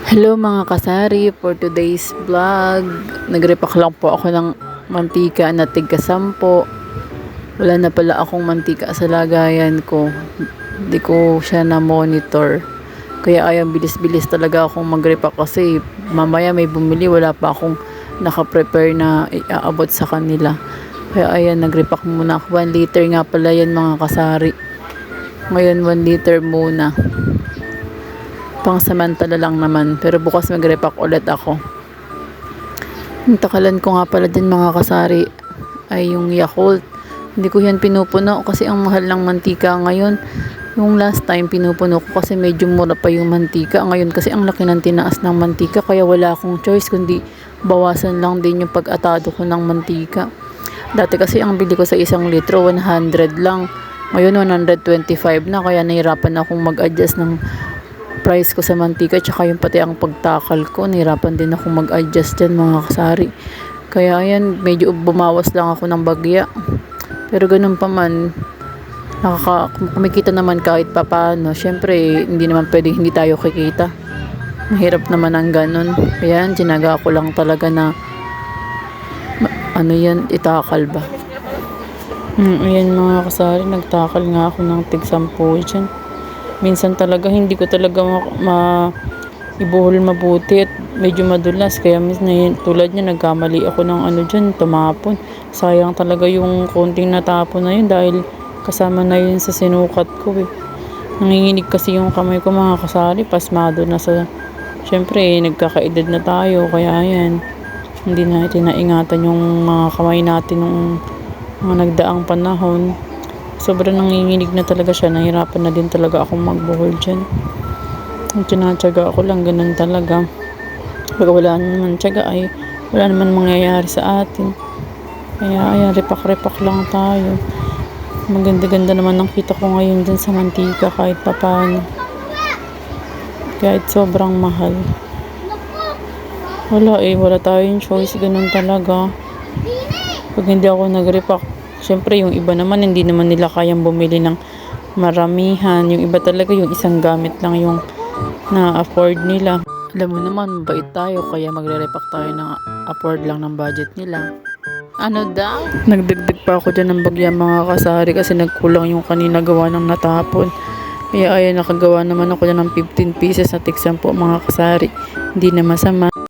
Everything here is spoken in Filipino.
Hello mga kasari, for today's vlog, nagrepack lang po ako ng mantika na tigka 10. Wala na pala akong mantika sa lagayan ko. Hindi ko siya na monitor. Kaya ayan, bilis-bilis talaga akong magrepack kasi mamaya may bumili, wala pa akong naka-prepare na iaabot sa kanila. Kaya ayan, nagrepack muna ako. 1 liter nga pala yan mga kasari. Ngayon 1 liter muna. Pangsamantala lang naman, pero bukas mag-repack ulit ako. Ang takalan ko nga pala din mga kasari ay yung Yakult. Hindi ko yan pinupuno kasi ang mahal ng mantika ngayon. Yung last time pinupuno ko kasi medyo mura pa yung mantika. Ngayon kasi ang laki ng tinaas ng mantika, kaya wala akong choice kundi bawasan lang din yung pag-atado ko ng mantika. Dati kasi ang bili ko sa 1 litro 100 lang. Ngayon 125 na, kaya nahirapan akong mag-adjust ng price ko sa mantika, tsaka yung pati ang pagtakal ko, nahirapan din ako mag-adjust dyan mga kasari. Kaya ayan, medyo bumawas lang ako ng bagya, pero ganun pa man, kumikita naman kahit papaano. Syempre hindi naman pwedeng hindi tayo kikita, mahirap naman ang ganun. Kaya tinaga ko lang talaga na itakal ba. Ayan mga kasari, nagtakal nga ako ng tig 10 dyan. Minsan talaga hindi ko talaga ibuhol mabuti at medyo madulas, kaya minsan tulad niya nagkamali ako ng dyan, tumapon. Sayang talaga yung konting natapon na yun dahil kasama na yun sa sinukat ko Nanginginig kasi yung kamay ko mga kasari, pasmado na syempre nagkakaedad na tayo, kaya ayan, hindi natin naingatan yung mga kamay natin nung mga nagdaang panahon. Sobrang nanginginig na talaga siya, nahirapan na din talaga akong magbuhol dyan. Ang tinatsaga ako lang, ganun talaga. Pag wala naman tsaga ay wala naman mangyayari sa atin. Kaya ayan, repak-repak lang tayo. Maganda-ganda naman ang kita ko ngayon dyan sa mantika kahit papano. Kahit sobrang mahal. Wala tayong choice, ganun talaga. Pag hindi ako nag-repack, syempre yung iba naman hindi naman nila kayang bumili ng maramihan. Yung iba talaga yung isang gamit lang yung na-afford nila. Alam mo naman, mabait tayo, kaya magre-repack tayo ng afford lang ng budget nila. Ano daw? Nagdagdag pa ako dyan ng bagya mga kasari kasi nagkulang yung kanina gawa ng natapon. Kaya ayan, nakagawa naman ako dyan ng 15 pieces na tig 10 mga kasari. Hindi na masama.